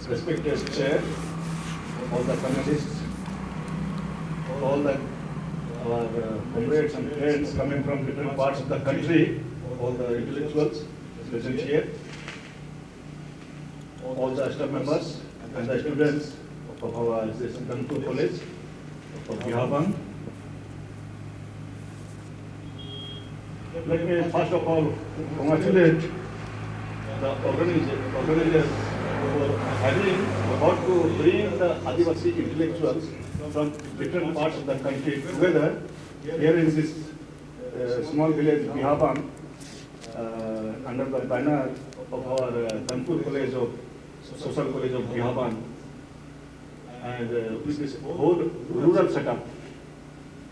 respected chair, all the panelists, all the our comrades and friends coming from different parts of the country, all the intellectuals present here, all the staff members and the students of our Kanpur College of Bihaban. Let me first of all congratulate the organizers for having about to bring the Adivasi intellectuals from different parts of the country together here in this small village Bihaban under the banner of our Kanpur College of Social College of Bihaban, and with this whole rural setup.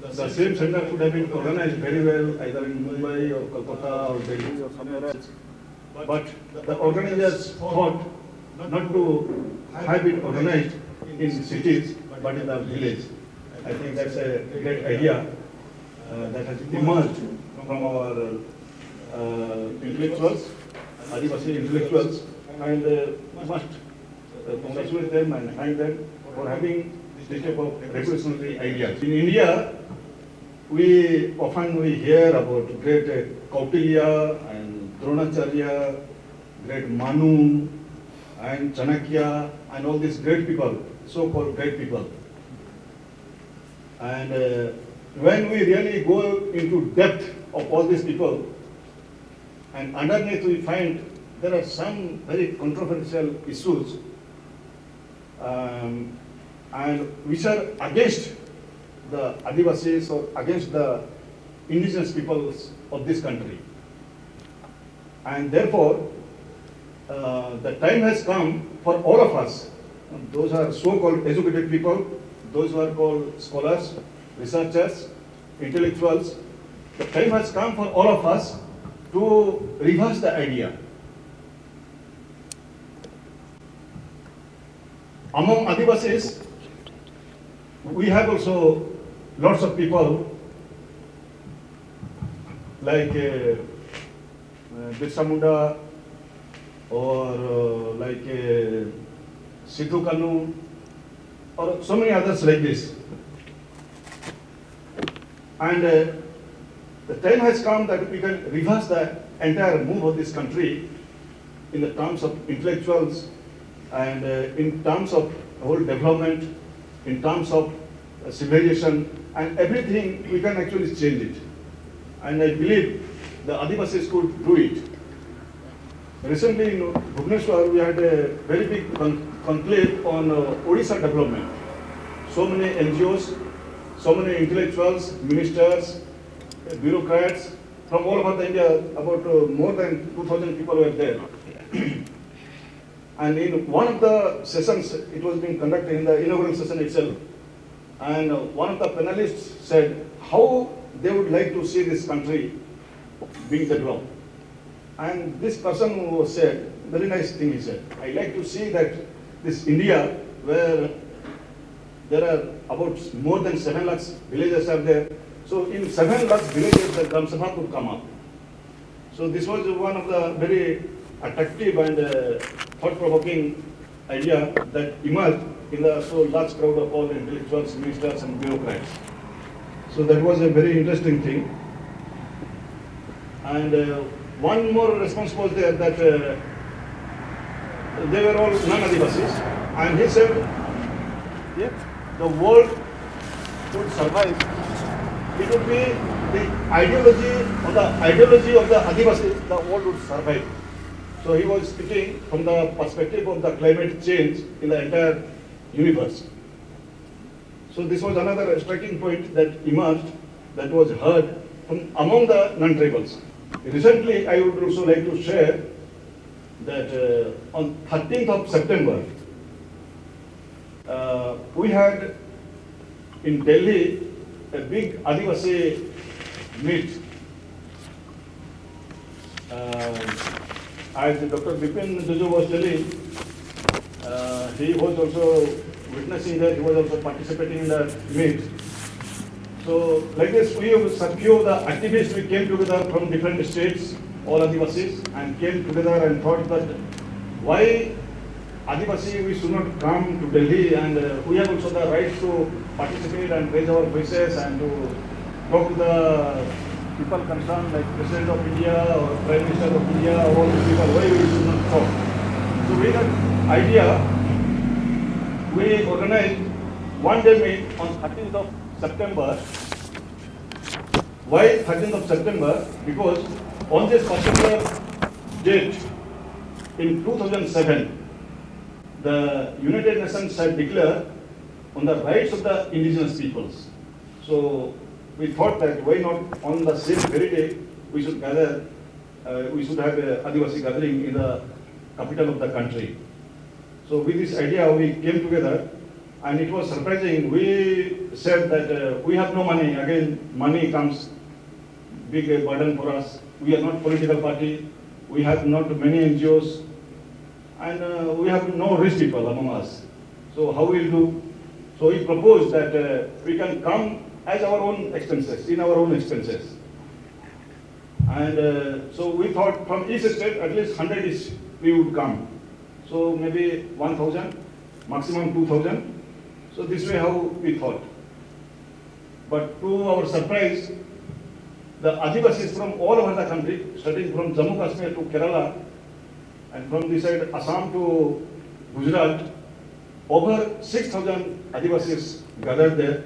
The same center could have been organized very well either in Mumbai or Kolkata or Delhi or somewhere else. But the organizers thought not to have it organized in cities but in the village. I think that's a great idea that has emerged from our intellectuals, Adivasi intellectuals, and must congratulate them and thank them for having this type of revolutionary ideas. In India, we often hear about great Kautilya and Dronacharya, great Manu and Chanakya and all these great people, so-called great people. And when we really go into depth of all these people, and underneath we find there are some very controversial issues and which are against the Adivasis or against the indigenous peoples of this country. And therefore, the time has come for all of us, those are so-called educated people, those who are called scholars, researchers, intellectuals, the time has come for all of us to reverse the idea. Among Adivasis, we have also lots of people like Birsa Munda or like Sidhu Kanu or so many others like this. And the time has come that we can reverse the entire move of this country in the terms of intellectuals and in terms of whole development, in terms of civilization and everything, we can actually change it. And I believe the Adivasis could do it. Recently in Bhubaneswar, we had a very big conclave on Odisha development. So many NGOs, so many intellectuals, ministers, bureaucrats from all over India, about more than 2,000 people were there. And in one of the sessions, it was being conducted in the inaugural session itself, and one of the panelists said how they would like to see this country being developed. And this person who said, very nice thing he said, I like to see that this India, where there are about more than 7 lakhs villages are there, so in 7 lakhs villages the Gram Sabha could come up. So this was one of the very attractive and thought-provoking idea that emerged in the so large crowd of all intellectuals, ministers and bureaucrats. So that was a very interesting thing. And one more response was there that they were all non-Adivasis, and he said, if the world would survive, it would be the ideology of the Adivasis, the world would survive. So he was speaking from the perspective of the climate change in the entire universe. So this was another striking point that emerged, that was heard from among the non-tribals. Recently, I would also like to share that on 13th of September, we had in Delhi a big Adivasi meet. As Dr. Bipin Juju was telling, he was also witnessing that, he was also participating in the meet. So like this, we of few the activists, we came together from different states, all Adivasis, and came together and thought that why Adivasi, we should not come to Delhi, and we have also the right to participate and raise our voices and to talk to the people concerned, like President of India or Prime Minister of India, all these people, why we should not talk. So with that idea, we organized one day meet on 13th of September. Why 13th of September? Because on this particular date in 2007, the United Nations had declared on the rights of the indigenous peoples. So we thought that why not on the same very day we should gather, we should have a Adivasi gathering in the capital of the country. So with this idea we came together, and it was surprising. We said that we have no money. Again, money comes big burden for us. We are not political party. We have not many NGOs. And we have no rich people among us. So how we'll do? So we proposed that we can come as our own expenses, in our own expenses. And so we thought from each state at least 100 each we would come. So maybe 1,000, maximum 2,000. So this way how we thought. But to our surprise, the Adivasis from all over the country, starting from Jammu Kashmir to Kerala, and from this side Assam to Gujarat, over 6,000 Adivasis gathered there,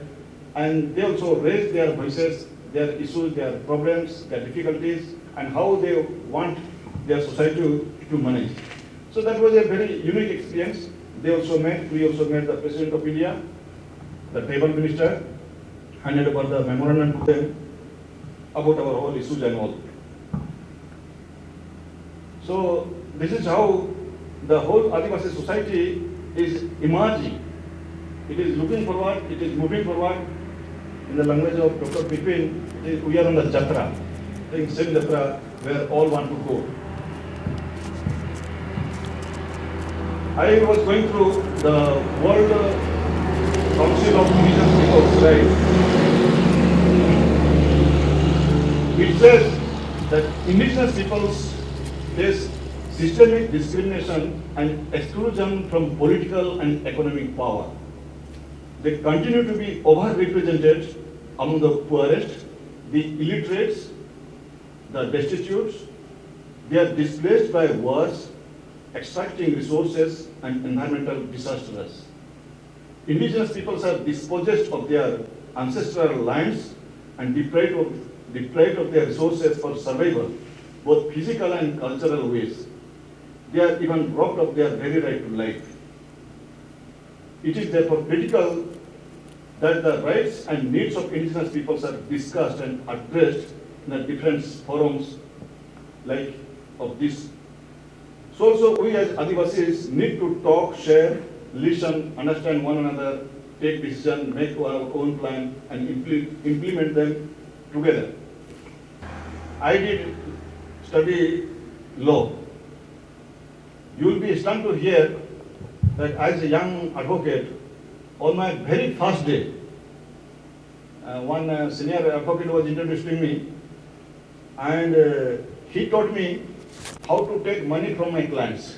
and they also raised their voices, their issues, their problems, their difficulties, and how they want their society to manage. So that was a very unique experience. We also met the President of India, the tribal minister, handed over the memorandum to them about our whole issues and all. So this is how the whole Adivasi society is emerging. It is looking forward, it is moving forward. In the language of Dr. Bipin, we are on the Jatra, the same Jatra where all want to go. I was going through the World Council of Indigenous Peoples, right? It says that indigenous peoples face systemic discrimination and exclusion from political and economic power. They continue to be overrepresented among the poorest, the illiterates, the destitute. They are displaced by wars, extracting resources and environmental disasters. Indigenous peoples are dispossessed of their ancestral lands and deprived of their resources for survival, both physical and cultural ways. They are even robbed of their very right to life. It is therefore critical that the rights and needs of indigenous peoples are discussed and addressed in the different forums like of this. So also we as Adivasis need to talk, share, listen, understand one another, take decision, make our own plan and implement them together. I did study law. You will be stunned to hear that as a young advocate, on my very first day, one senior advocate was introducing me, and he taught me how to take money from my clients.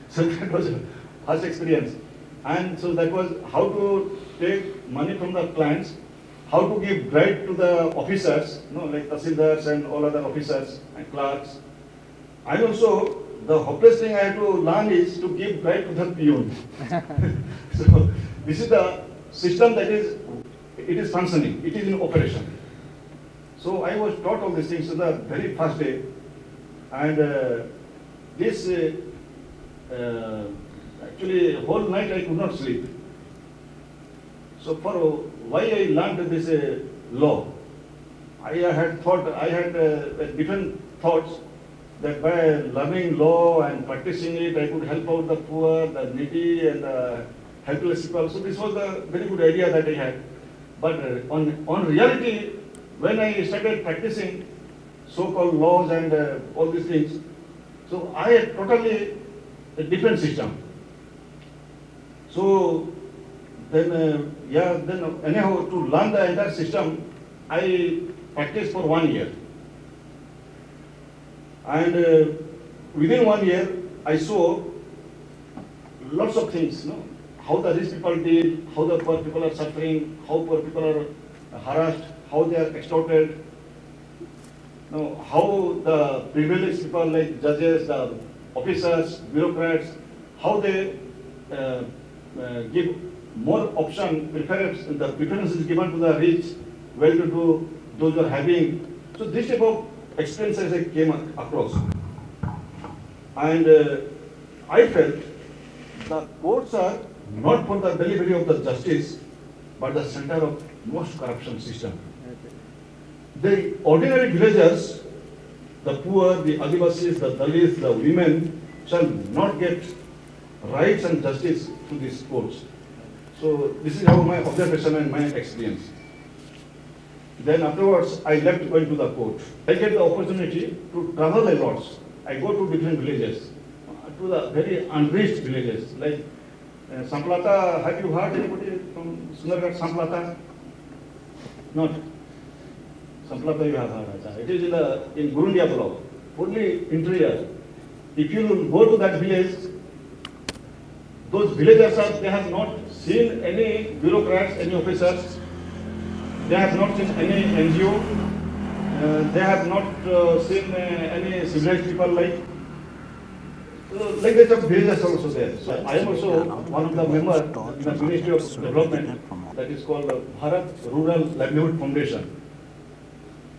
So that was a first experience. And so that was how to take money from the clients, how to give bribe to the officers, like tahsildars and all other officers and clerks. And also, the hopeless thing I had to learn is to give bribe to the peon. So this is the system that it is functioning, it is in operation. So I was taught all these things on the very first day, and this actually whole night I could not sleep. So for why I learned this law, I had different thoughts that by learning law and practicing it, I could help out the poor, the needy, and the helpless people. So this was a very good idea that I had. But on reality, when I started practicing so-called laws and all these things, so I had totally a different system. So then anyhow, to learn the entire system, I practiced for 1 year. And within 1 year, I saw lots of things, no? How the rich people deal, how the poor people are suffering, how poor people are harassed, how they are extorted, no, how the privileged people like judges, the officers, bureaucrats, how they give more option, preference, the preference is given to the rich, well-to-do, those who are having. So this type of experiences I came across. And I felt the courts are not for the delivery of the justice, but the center of most corruption system. The ordinary villagers, the poor, the Adivasis, the Dalits, the women, shall not get rights and justice to these courts. So this is how my observation and my experience. Then afterwards, I left going to the court. I get the opportunity to travel a lot. I go to different villages, to the very unreached villages, like Samplata. Have you heard anybody from Sundargarh, Samplata? Not. Samplata you have heard. It is in Gurundia block, only interior. If you go to that village, those villagers they have not seen any bureaucrats, any officers. They have not seen any NGO. They have not seen any civilized people like that of villagers also there. So I am also one of the members in the Ministry of Development that is called Bharat Rural Livelihood Foundation.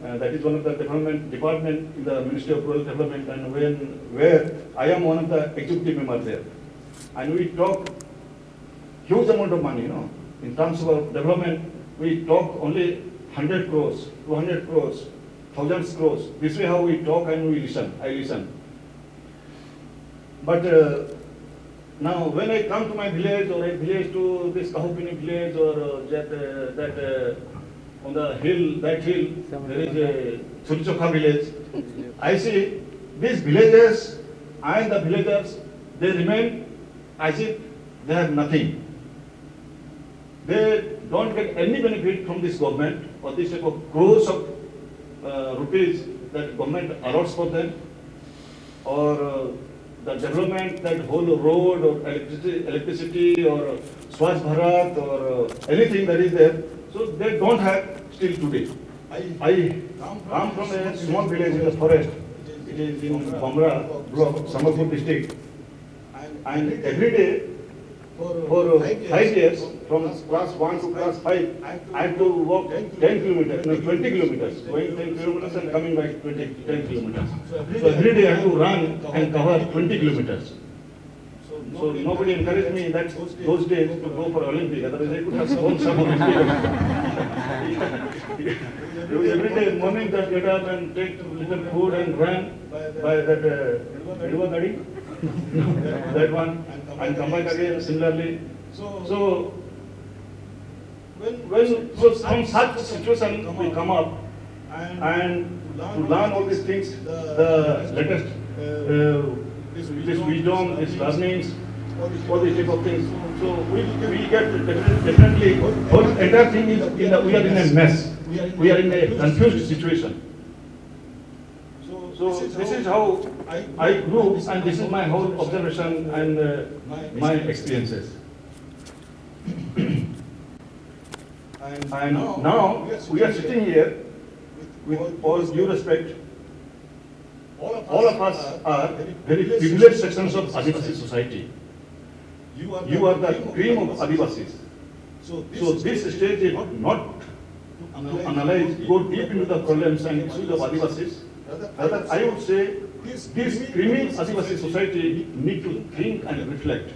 That is one of the department in the Ministry of Rural Development, and where I am one of the executive members there. And we talk huge amount of money, in terms of development. We talk only 100 crores, 200 crores, thousands crores. This way how we talk and we listen. I listen. But now when I come to my village, or a village to this Kahupini village, or that on the hill, that hill, there is a Churichokha village. I see these villages and the villagers, they remain as if they have nothing. They don't get any benefit from this government or this type of crores of rupees that government allots for them, or the development, that whole road or electricity or Swachh Bharat or anything that is there. So they don't have still today. I come from a small village in the forest. It is in Bamra block, Sambalpur district. And every day for 5 years, from class 1 to class 5, I have to walk 10 kilometers, no, 20 kilometers, going 10 kilometers and coming back 10 kilometers. So every day I have to run and cover 20 kilometers. So nobody encouraged me in those days to go for Olympic. Otherwise I could have won some Olympic. Every day morning that get up and take little food and run by that that one, and come back again similarly. So when from such situation we come up and to learn all these things, the latest this wisdom, these learnings, all these type of things. So we get definitely whole entire thing is we are in a mess. We are in a confused situation. So this is how I grew, and this is my whole observation and my experiences. And now we are sitting here with all due respect. All of us are very privileged sections of Adivasi society. You are the cream of Adivasis. So this stage is not to analyze, go deep into the problems and issues of Adivasis. Rather, I would say this creamy Adivasi society need to think and reflect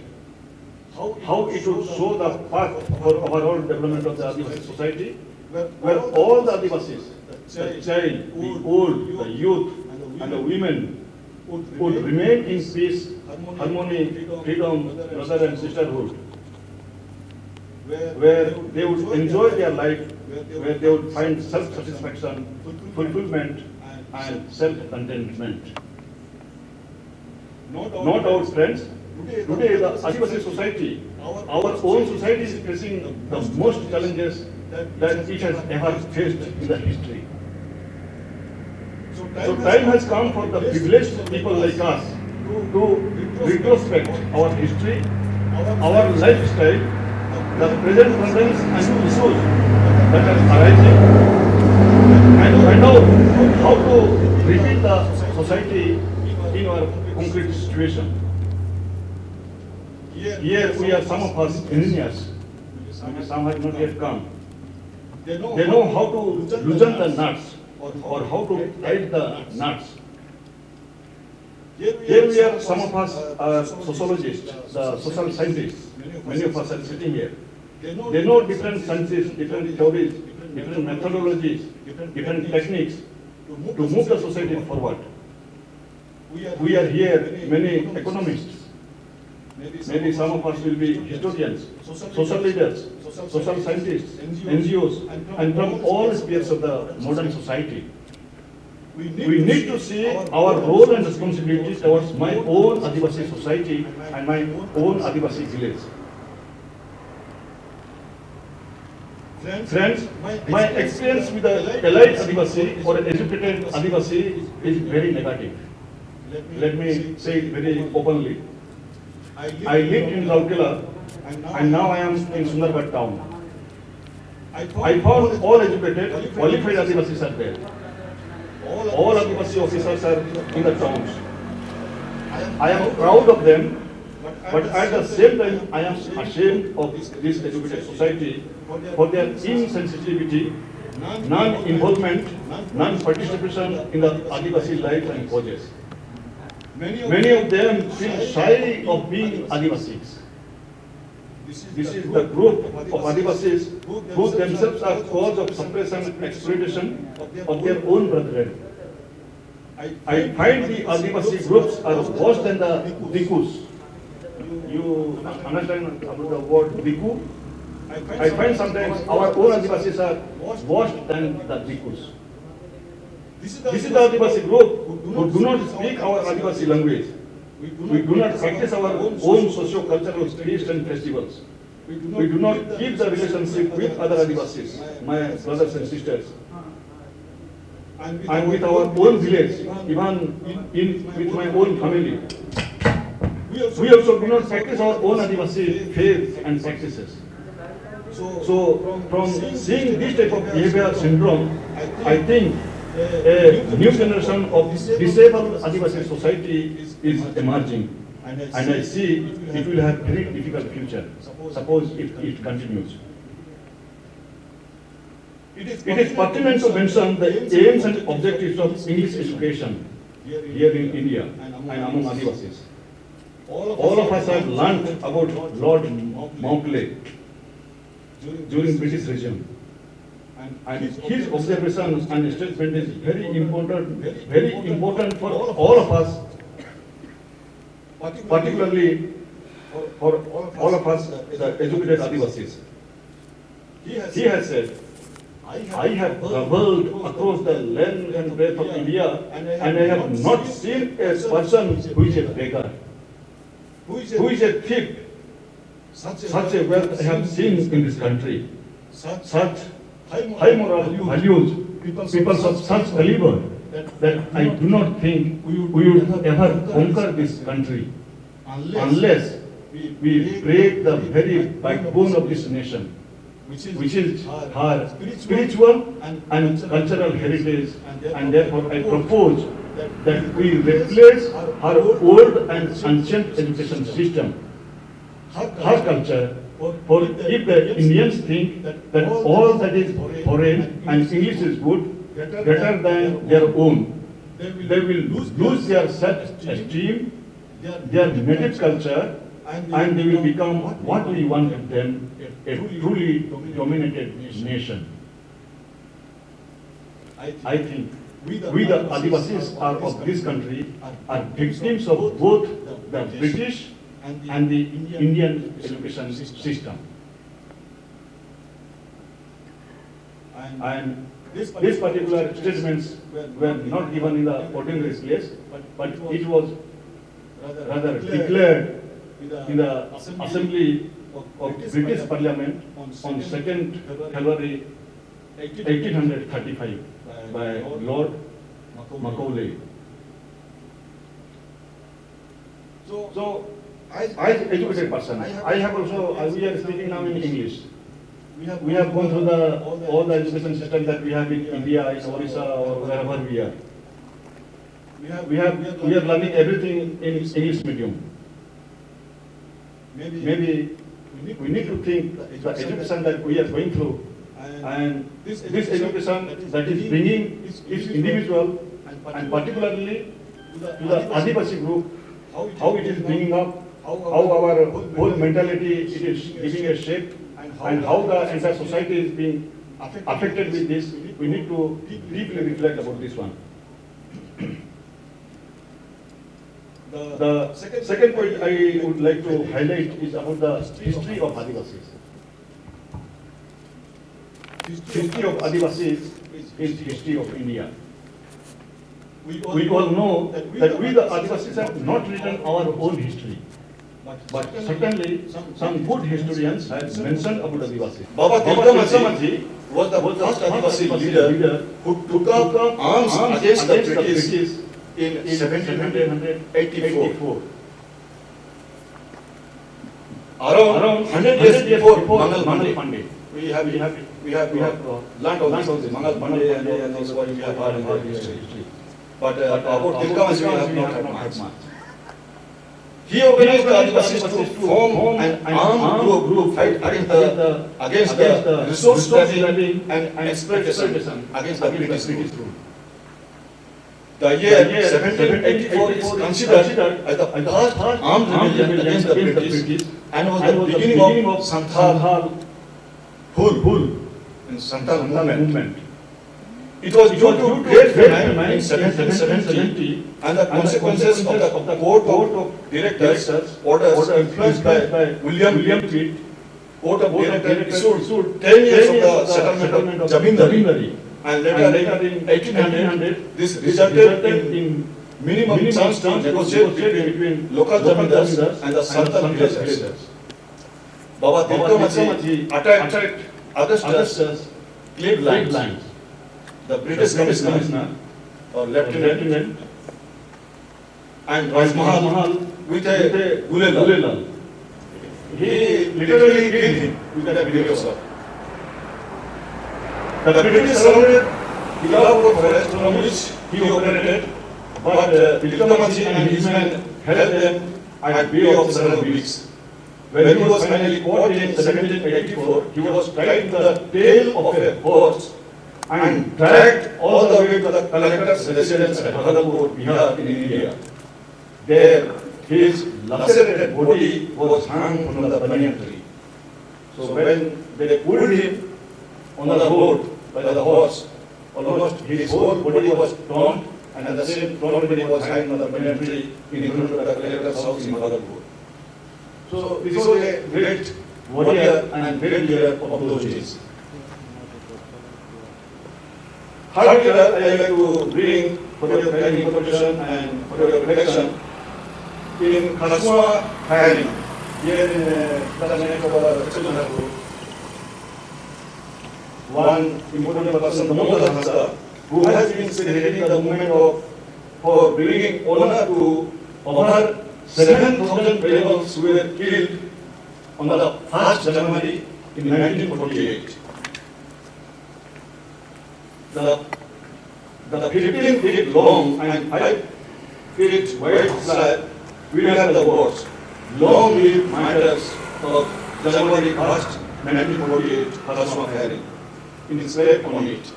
how it would show the path for overall development of the Adivasi society, where all the Adivasis, the child, the old, the youth, and the women would remain in peace, harmony, freedom, brother and sisterhood, where they would enjoy their life, where they would find self-satisfaction, fulfillment, and self-contentment. Not our friends. Today, the Adivasi society, our own society is facing the most challenges that it has ever faced in the history. So time has come for the privileged people like us to retrospect our history our lifestyle, the present problems and issues that are arising, and how to rebuild the society in our concrete situation. Here we are some of us engineers, maybe some have not yet come. They know how to loosen the nuts or how to tight the nuts. Here we are, some of us are sociologists, the social scientists. Many of us are sitting here. They know different sciences, different theories, different methodologies, different techniques to move the society forward. We are here, many economists. Maybe some of us will be historians, social leaders, social scientists, NGOs, and from all spheres of the modern society. We need to see our role and responsibility towards my own Adivasi society and my own Adivasi village. Friends, my experience with the elite Adivasi or educated Adivasi is very negative. Let me say it very openly. I lived in Raurkela and now I am in Sundargarh town. I found all educated, qualified Adivasis are there. All Adivasi officers are in the towns. I am proud of them, but at the same time I am ashamed of this educated society for their insensitivity, non-involvement, non-participation in the Adivasi life and causes. Many of them feel shy of being Adivasis. This is the group of Adivasis who themselves are cause of suppression and exploitation of their own brethren. I find the Adivasi groups are worse than the Dikus. You understand about the word Diku? I find sometimes our own Adivasis are worse than the Dikus. This is the Adivasi group who do not speak our Adivasi language. We do not practice our own socio-cultural feasts and festivals. We do not keep the relationship with other Adivasis, my brothers and sisters, and with our own village, even with my own family. We also do not practice our own Adivasi faith and practices. So from seeing this type of behavior syndrome, I think a new generation of disabled Adivasi society is emerging, and I see it will have very difficult future. Suppose if it continues. It is pertinent to mention the aims and objectives of English education here in India and among Adivasis. All of us have learnt about Lord Mauchly during British regime. And his observation and statement is very important for all of us, particularly for all of us, the educated Adivasis. He has said, I have traveled across the length and breadth of India and I have not seen a person who is a beggar, who is a thief. Such a wealth I have seen in this country. Such high moral values, people of such caliber, that I do not think we would ever conquer this country unless we break the very backbone of this nation, which is her spiritual and cultural heritage, and therefore I propose that we replace her old and ancient education system, her culture. For if the Indians think that all that is foreign and English is good, better than their own, they will lose their self-esteem, their native culture, and they will become what we want of them, a truly dominated nation. I think we the Adivasis of this country are victims of both the British and the Indian education system. And these particular statements were not given in the ordinary place, but it was rather declared in the Assembly of British Parliament on 2nd February 1835 by Lord Macaulay. So I educated person. I have also, we are speaking now in English. We have gone through all the education system that we have in India, in Orissa, or wherever we are. We are learning everything in English medium. Maybe we need to think the education that we are going through, and this education that is bringing each individual, and particularly to the Adivasi group, how it is bringing up, how our whole mentality it is giving a shape, and how the entire society is being affected with this. We need to deeply reflect about this one. The second point I would like to highlight is about the history of Adivasis. History of Adivasis is history of India. We all know that we the Adivasis have not written our own history. But certainly some good historians have mentioned about Adivasis. Baba Tilka Manji was the first Adivasi leader who took up arms against the British in 1784. Around 100 years before Mangal Pandey. We have learned all this Mangal Pandey and this what we have heard in our history. But about Tilka Manji we have not heard much. He organized the Adivasis to form an armed group fight against the resource grabbing and exploitation against the British rule. The year 1784 is considered as the first armed rebellion against the British and was the beginning of Santhal Hul in Santhal movement. It was due to great famine in 1770 and the consequences of the Court of Directors orders influenced by William Pitt. Court of Directors issued 10 years of the settlement of Jamindari. And later in 1800, this resulted in minimum chance to negotiate between local Jamindars and the Santhal villagers. Baba Tilka Manji attacked Augustus Cleveland, the British commissioner or lieutenant, and Raj Mahal with a gulelal. He literally killed him with that video, sir. The British surrounded the Yalapur forest from which he operated, but Tilka Manji and his men held them at bay of several weeks. When he was finally caught in 1784, he was tied to the tail of a horse and dragged all the way to the collector's residence at Bhagalpur, Bihar in India. There, his lacerated body was hung from the banyan tree. So when they pulled him on the road by the horse, almost his whole body was torn, and the same torn body was hanging on the banyan tree in front of the collector's house in Bhagalpur. So this was a great warrior and great leader of those days. Thirdly, I would like to bring for your kind information and for your reflection in Khasua firing here in Tamil one important person, Damodar Hasta, who has been spearheading the movement for bringing honor to over 7,000 rebels who were killed on the 1st January in 1948. The 15 feet long and 5 feet wide slab will have the words, "Long live martyrs of January 1st, 1948, Khasua firing," inscribed on it.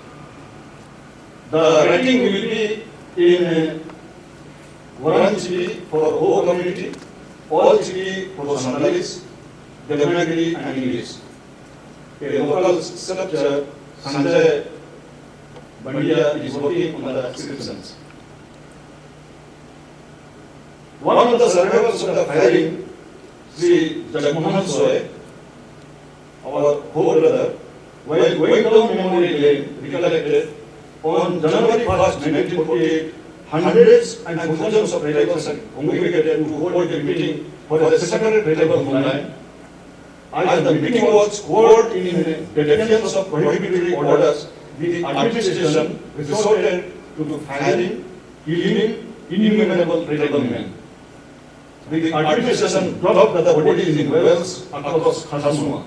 The writing will be in Varanasi for Ho community, all city for Sandalis, Devanagari and English. A local sculptor, Sanjay Bandia, is working on the inscriptions. One of the survivors of the firing, Sri Jagmohan Soy, our co-brother, while going down memory lane, recollected on January 1st, 1948, hundreds and thousands of tribals congregated to hold a meeting for a separate tribal homeland. As the meeting was called in defiance of prohibitory orders, the administration resorted to firing, killing innumerable tribal men. the administration dropped the bodies in wells across Khartoum.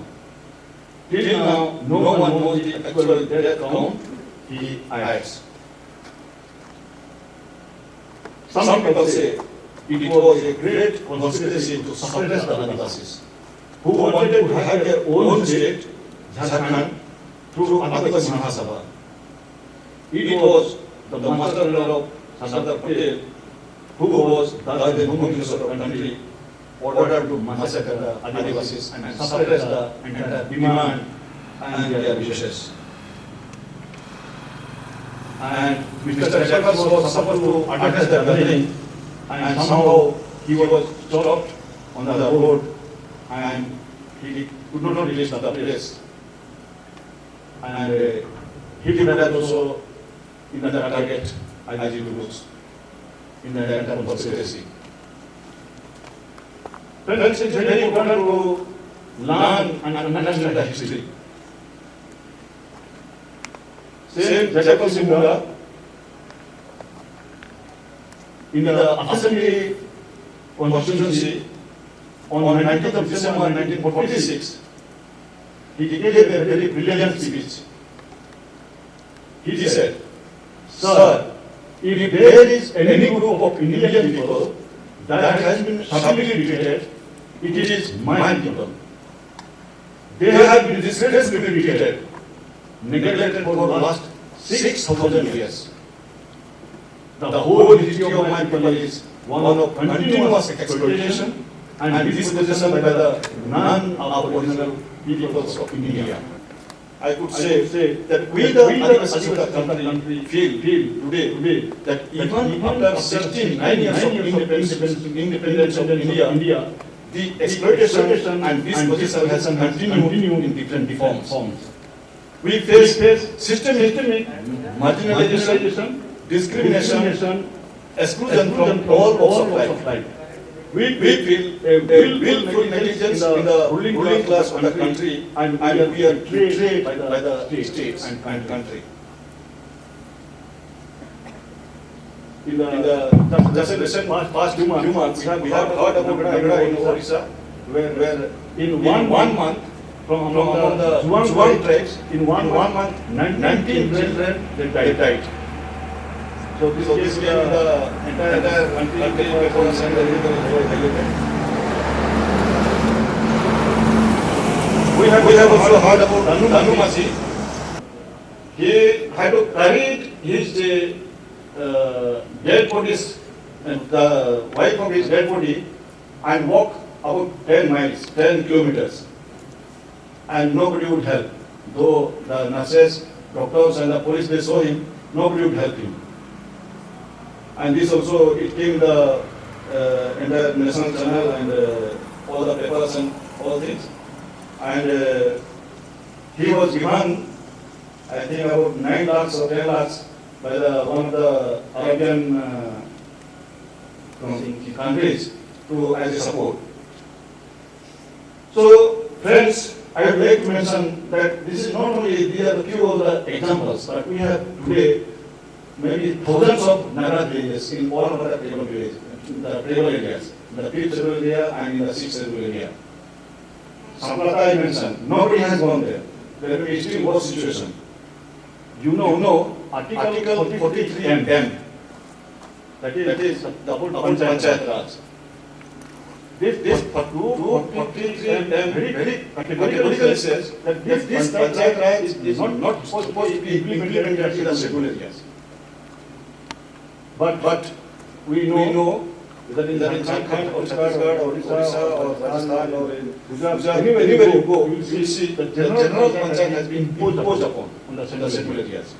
Till now, no one knows the actual death count, he adds. Some people say it was a great conspiracy to suppress the Adivasis, who wanted to have their own state, Jharkhand, through Adivasi Mahasabha. It was the master of Sardar Patel, who was the Home Minister of the country, ordered to massacre the Adivasis and suppress the entire demand and their wishes. And Mr. Jacobs was supposed to address the gathering, and somehow he was stopped on the road and he could not reach the place. And he could have also in the target IG groups in the entire conspiracy. Friends, it's very important to learn and understand the history. Same Jacob Simunga in the Assembly constituency on 19th of December 1946, he gave a very brilliant speech. He said, "Sir, if there is any group of Indian people that has been sharply treated, it is my people. They have been disgracefully treated, neglected for the last 6,000 years. The whole history of my people is one of continuous exploitation and dispossession by the non-Aboriginal peoples of India." I could say that we the Adivasi of the country feel today that even after 69 years of independence of India, the exploitation and dispossession has continued in different forms. We face systemic marginalization, discrimination, exclusion from all walks of life. We feel a willful negligence in the ruling class of the country, and we are betrayed by the states and country. In the just recent past 2 months, we have heard about Nagada in Orissa, where in one month, from among the Juang tribes, in one month, 19 children they died. So this case the entire country before us and we have also heard about Danu Masi. He had to carry his dead bodies, the wife of his dead body, and walk about 10 miles, 10 kilometers. And nobody would help. Though the nurses, doctors and the police, they saw him, nobody would help him. And this also, it came the entire national channel and all the papers and all things. And he was given, I think, about 9 lakhs or 10 lakhs by one of the Arabian countries as a support. So, friends, I would like to mention that this is not only, these are a few of the examples, but we have today maybe thousands of Nagara villages in all of the tribal villages, the tribal areas, the 5th schedule area and in the 6th schedule area. Sampalata I mentioned, nobody has gone there. There will be still worse situation. You know Article 43M, that is the whole Panchayat Raj. This 43M very categorically says that this Panchayat Raj is not supposed to be implemented in the schedule areas. But we know that in Jharkhand or Chhattisgarh or Orissa or Rajasthan or in Gujarat, anywhere you go, you will see the general panchayat has been imposed upon on the schedule areas.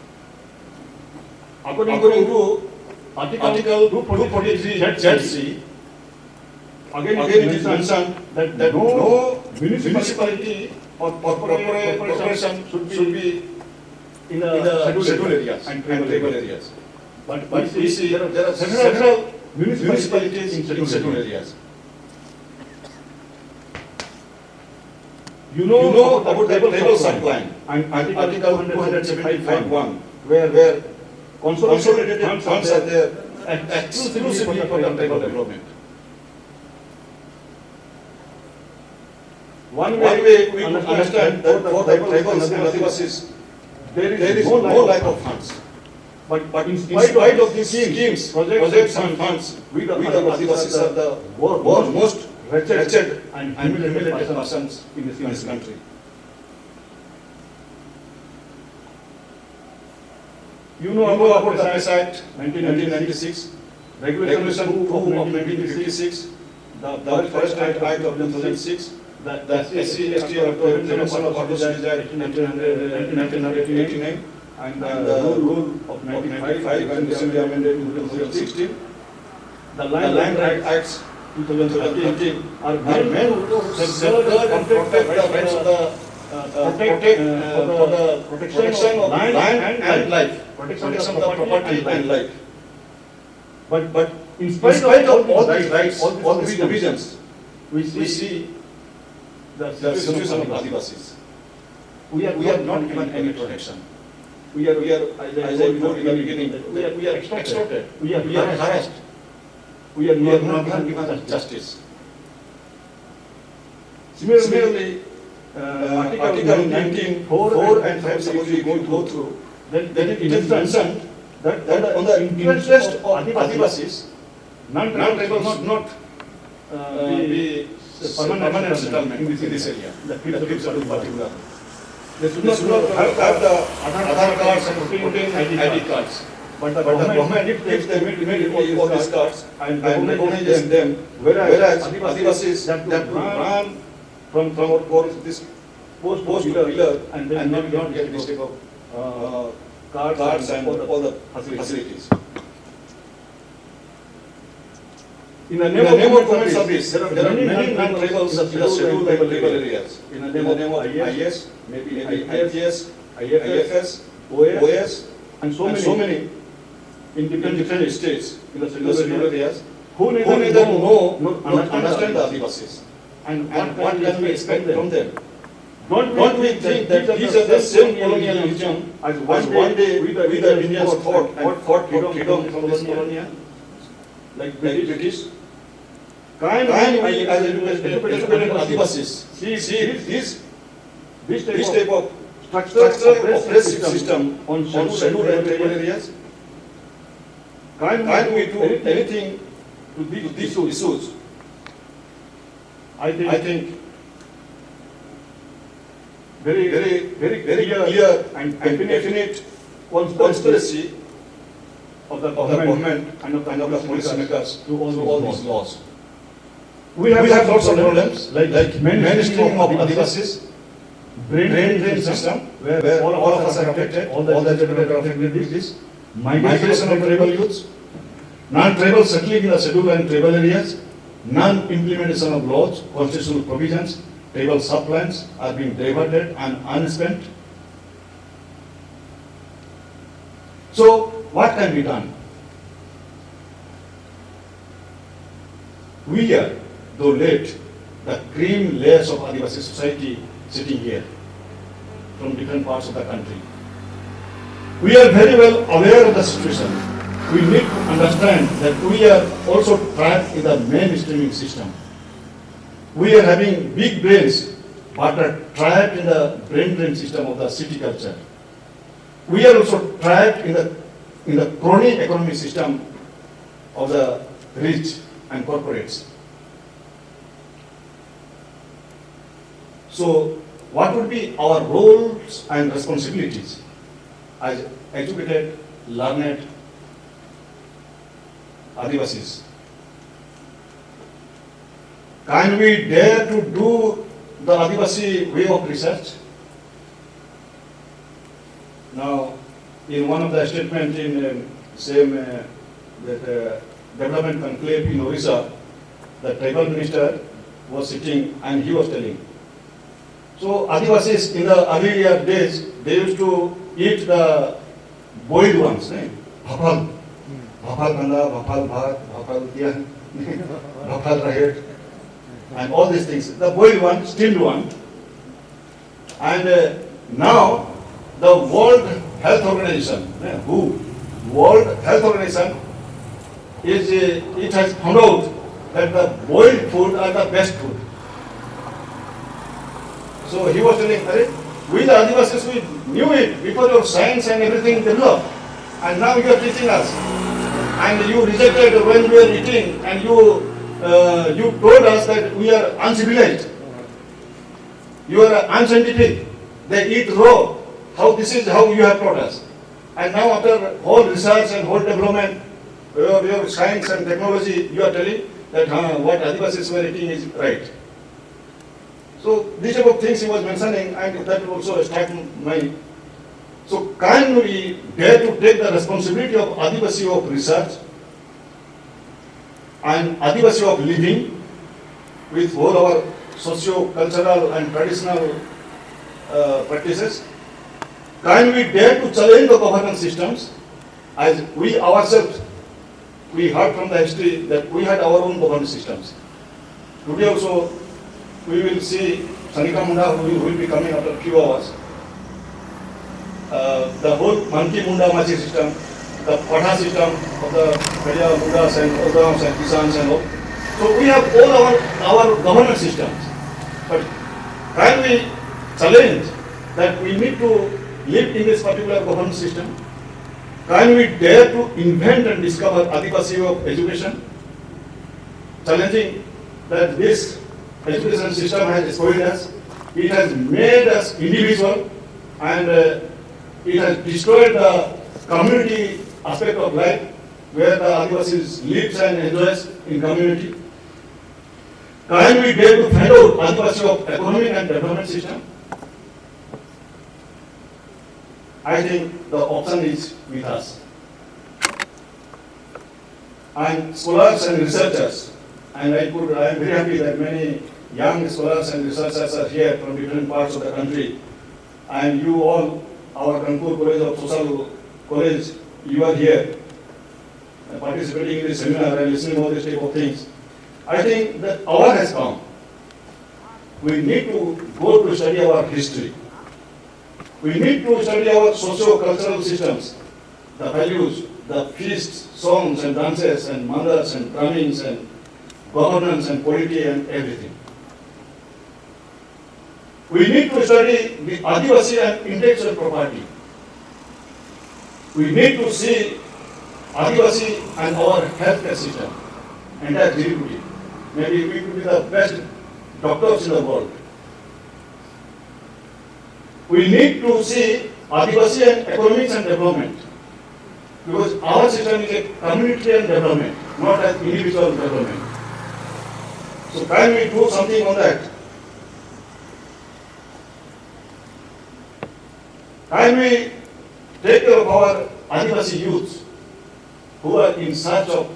According to Article 243 ZC, again it is mentioned that no municipality or corporation should be in the schedule areas and tribal areas. But we see there are several municipalities in schedule areas. You know about the tribal subplan and Article 275(1), where consolidated funds are there exclusively for the tribal development. One One way we understand that for the tribals and Adivasis, there there is no no lack of funds. But in In spite of these schemes, projects projects and funds, we the Adivasis are the most wretched and humiliated persons in this country. You You know know about about the the PES Act 1996, 1996, Regulation Regulation 2 2 of 1956, the Forest Act of 2006, the SC, ST Act of Prevention of Atrocities Act 1989, and and the the rule of of 95 95 and recently amended in 2016, The the Land Land Act Acts 2013 are are meant meant to to safeguard and protect the rights of the for the protection of land and life, protection of the property and life. But in In spite of all these rights, all these provisions, provisions, we see the situation of Adivasis. we We are not given any protection. We are, As I told in the beginning, we are extorted, we are harassed, we are we are not given given justice. Similarly, Article 19, 4 and 5 supposedly go through, then then it is mentioned that that on the interest of Adivasis, non-tribals not be permanent settlement in this area. That That gives gives a a particular. They They should not have the Aadhaar cards and putting ID cards. But But the government, if they immediately all these cards and and recognize them, whereas Adivasis that will run from this post pillar and then not get this type of cards and all the facilities. in the In the name of government service, there are many non-tribals in the scheduled tribal areas. In In the the name of IS, maybe IPS, IFS, IFS, OS, OS, and so and many, so many in in different states in the in the scheduled areas who who neither neither know know nor nor understand the Adivasis. and And what can we expect from them? Don't we think that these are the same colonial regime as as one day we the Indians fought for freedom from this colonial, like like British? Can Can we as educated Adivasis see this this type of structural oppressive system on on scheduled and tribal areas? Can we do anything to to these these issues? I I think very clear and and definite conspiracy conspiracy of the of the government and of and of the policymakers to through all these laws. We We have lots of problems, like mainstreaming of Adivasis, brain drain system, where all of us are affected, all the educated are affected with this, migration of tribal youths, non-tribal settling in the scheduled and tribal areas, non-implementation of laws, constitutional provisions, tribal subplans are being diverted and unspent. So, what can be done? We are, though late, the cream layers of Adivasi society sitting here from different parts of the country. We are very well aware of the situation. We need to understand that we are also trapped in the mainstreaming system. We are having big brains, but are trapped in the brain drain system of the city culture. We are also trapped in the crony economy system of the rich and corporates. So, what would be our roles and responsibilities as educated, learned Adivasis? Can we dare to do the Adivasi way of research? Now, in one of the statements in development conclave in Orissa, the tribal minister was sitting and he was telling. So Adivasis in the earlier days, they used to eat the boiled ones, bhapal, bhapal kanda, bhapal bhat, bhapal tiyan, bhapal rahet, and all these things. The boiled one, steamed one. And now the World Health Organization, WHO, World Health Organization, it has found out that the boiled food are the best food. So he was telling, "Arey, we the Adivasis, we knew it before your science and everything developed. And now you are teaching us. And you rejected when we were eating, and you told us that we are uncivilized. You are unscientific. They eat raw. How this is how you have taught us. And now after whole research and whole development, your science and technology, you are telling that what Adivasis were eating is right." So these type of things he was mentioning, and that also struck my. So can we dare to take the responsibility of Adivasi of research and Adivasi of living with all our socio-cultural and traditional practices? Can we dare to challenge the governance systems as we ourselves, we heard from the history that we had our own governance systems. Today also we will see Sanika Munda who will be coming after a few hours. The whole Manki Munda Machi system, the Patha system of the Kaya Mundas and Odams and Kisans and all. So we have all our governance systems. But can we challenge that we need to live in this particular governance system? Can we dare to invent and discover Adivasi of education? Challenging that this education system has spoiled us, it has made us individual, and it has destroyed the community aspect of life where the Adivasis lives and enjoys in community. Can we dare to find out Adivasi of economic and development system? I think the option is with us. And scholars and researchers, and I am very happy that many young scholars and researchers are here from different parts of the country, and you all, our Kanpur College of Social College, you are here participating in this seminar and listening all these type of things. I think that hour has come. We need to go to study our history. We need to study our socio-cultural systems, the values, the feasts, songs and dances and mandals and drummings and governance and polity and everything. We need to study the Adivasi and intellectual property. We need to see Adivasi and our healthcare system, entire Jiripudi. Maybe we could be the best doctors in the world. We need to see Adivasi and economics and development, because our system is a communitarian development, not an individual development. So can we do something on that? Can we take care of our Adivasi youth who are in search of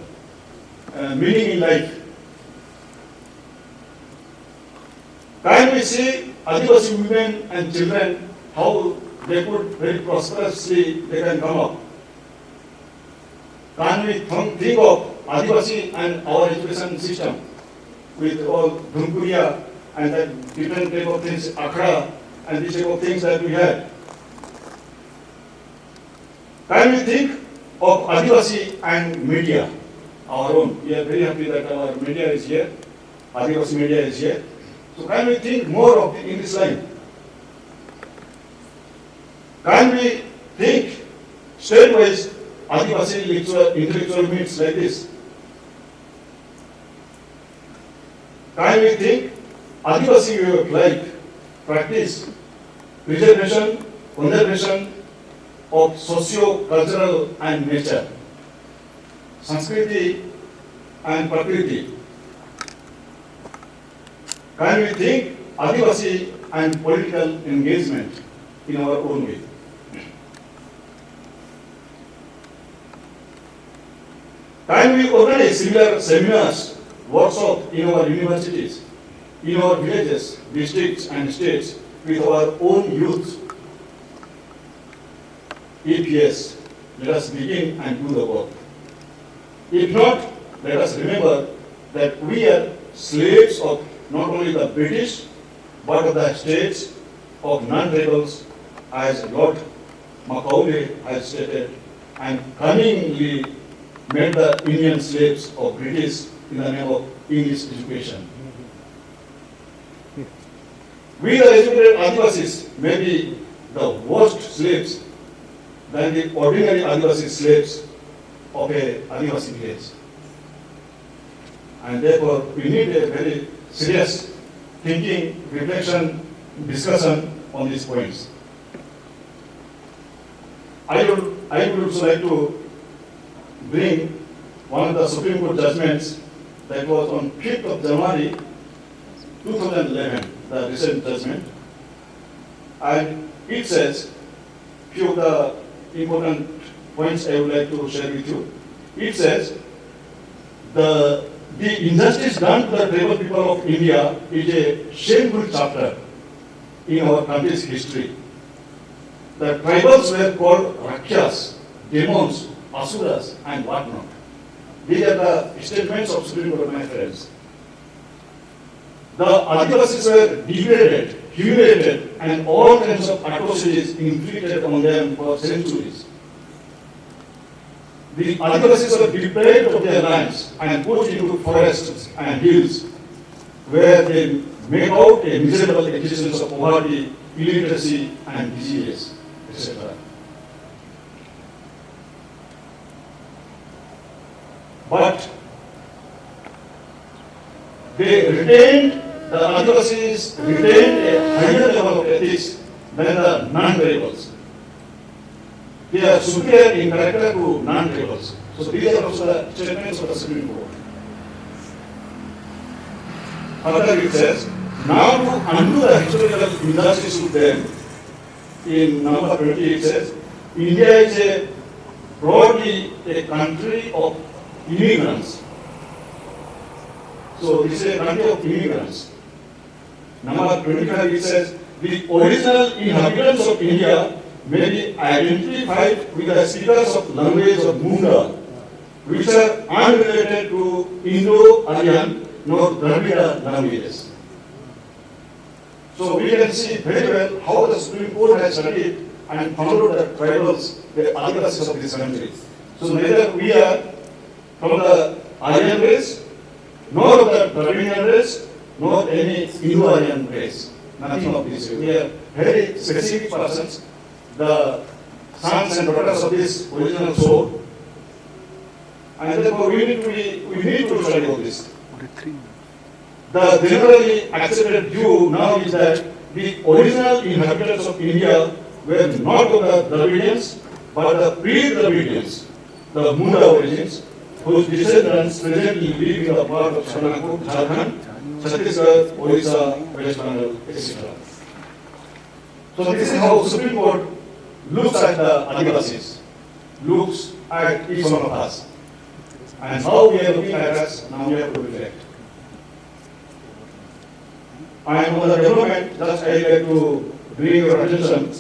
meaning in life? Can we see Adivasi women and children, how they could very prosperously they can come up? Can we think of Adivasi and our education system with all Dhunkuria and that different type of things, Akhada and these type of things that we had? Can we think of Adivasi and media, our own? We are very happy that our media is here, Adivasi media is here. So can we think more of in this line? Can we think state-wise Adivasi intellectual meets like this? Can we think Adivasi way of life, practice, preservation, conservation of socio-cultural and nature, Sanskriti and Prakriti? Can we think Adivasi and political engagement in our own way? Can we organize similar seminars, workshops in our universities, in our villages, districts and states with our own youth? If yes, let us begin and do the work. If not, let us remember that we are slaves of not only the British, but of the states of non-rebels, as Lord Macaulay has stated, and cunningly made the Indian slaves of British in the name of English education. We the educated Adivasis may be the worst slaves than the ordinary Adivasi slaves of a Adivasi village. And therefore, we need a very serious thinking, reflection, discussion on these points. I would also like to bring one of the Supreme Court judgments that was on 5th of January 2011, the recent judgment. And it says, few of the important points I would like to share with you. It says, the injustice done to the tribal people of India is a shameful chapter in our country's history. The tribals were called Rakshas, demons, asuras, and whatnot. These are the statements of Supreme Court, my friends. The Adivasis were degraded, humiliated, and all kinds of atrocities inflicted on them for centuries. The Adivasis were deprived of their lands and put into forests and hills, where they made out a miserable existence of poverty, illiteracy, and diseases, etc. But they retained, the Adivasis retained a higher level of ethics than the non-tribals. They are superior in character to non-tribals. So these are also the statements of the Supreme Court. Further it says, now to undo the historical injustice to them, in number 20 it says, India is broadly a country of immigrants. So this is a country of immigrants. Number 25 it says, the original inhabitants of India may be identified with the speakers of language of Munda, which are unrelated to Indo-Aryan nor Dravida languages. So we can see very well how the Supreme Court has studied and followed the tribals, the Adivasis of this country. So neither we are from the Aryan race, nor of the Dravidian race, nor any Indo-Aryan race. Nothing of this. We are very specific persons, the sons and daughters of this original soul. And therefore we need to study all this. The generally accepted view now is that the original inhabitants of India were not of the Dravidians, but the pre-Dravidians, the Munda origins, whose descendants presently live in the part of Saranpur, Jharkhand, Chhattisgarh, Odisha, West Bengal, etc. So this is how Supreme Court looks at the Adivasis, looks at each one of us, and how we are looking at us, now we have to reflect. And on the development, just I like to bring your attention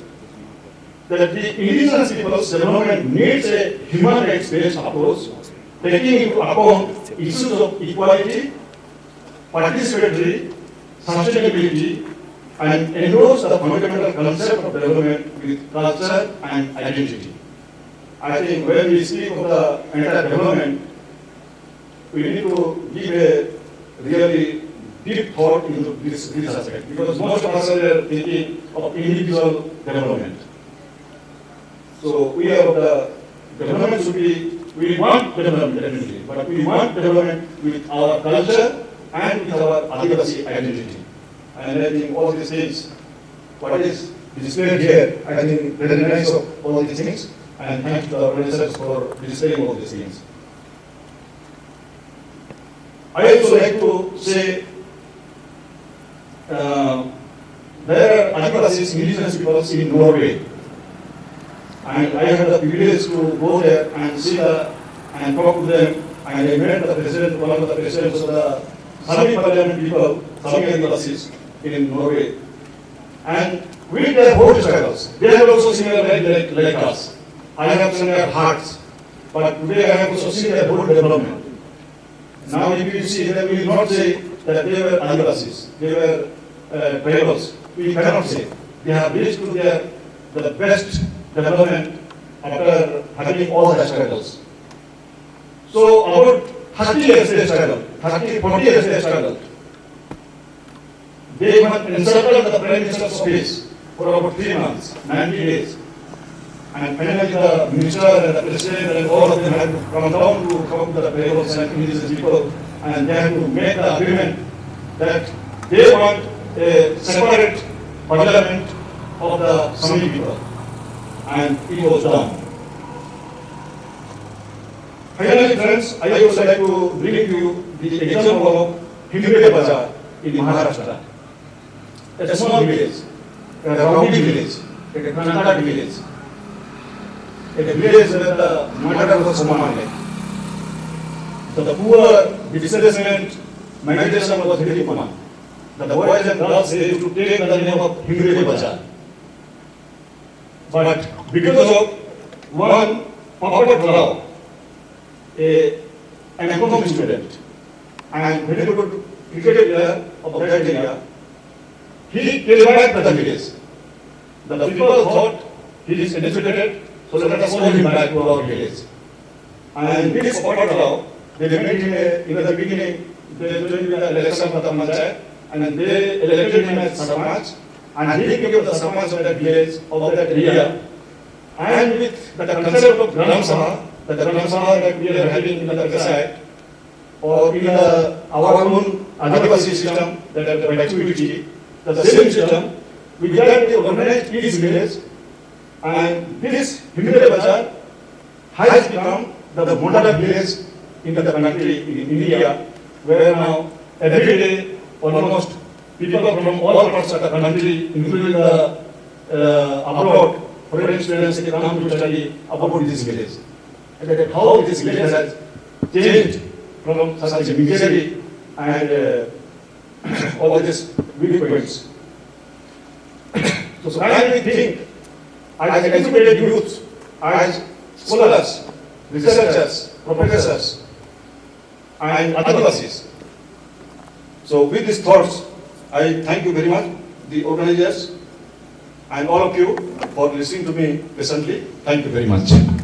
that the indigenous people's development needs a human rights-based approach, taking into account issues of equality, participatory, sustainability, and endorse the fundamental concept of development with culture and identity. I think when we speak of the entire development, we need to give a really deep thought into this aspect, because most of us are thinking of individual development. So we have the development should be, we want development definitely, but we want development with our culture and with our Adivasi identity. And I think all these things, what is displayed here, I think very nice of all these things, and thank the organizers for displaying all these things. I also like to say, there are Adivasis, indigenous peoples in Norway. And I had the privilege to go there and see and talk to them. And I met the president, one of the presidents of the Sami Parliament people, Sami Adivasis in Norway. And with their whole struggles, they have also seen like us. I have seen their hearts, but today I have also seen their whole development. Now if you see, then we will not say that they were Adivasis, they were tribals. We cannot say. They have reached to the best development after having all the struggles. So about 30 years they struggled, 40 years they struggled. they were encircled the Prime Minister's office for about 3 months, 90 days. And finally the minister and the president and all of them had to come down to come up with the payrolls and release people, and they had to make the agreement that they want a separate parliament of the Sami people. And it was done. Finally, friends, I would like to bring you the example of Himre Bazar in Maharashtra. A small village, a rowdy village, a Karnataka village, a village where the murder was commanded. So the poor displacement migration was very common. The boys and girls they used to take the name of Himre Bazar. But because of one Papat Rao, an economic student and very good cricket player of that area, he came back to the village. The people thought he is educated, so let us call him back to our village. And this Papat Rao, they made him in the beginning, they joined the election of the Panchayat, and they elected him as Sarpanch, and he became the Sarpanch of that village, of that area. And with the concept of Gram Sabha, the Gram Sabha that we are having in the Kasai, or in our own Adivasi system, that by activity, the same system, we began to organize each village, and this Himre Bazar has become the model village in the country, in India, where now every day almost people from all parts of the country, including the abroad, foreign students, they come to study about this village. And how this village has changed from such a misery and all these weak points. So when we think, as educated youth, as scholars, researchers, professors, and Adivasis. So with these thoughts, I thank you very much, the organizers, and all of you for listening to me patiently. Thank you very much.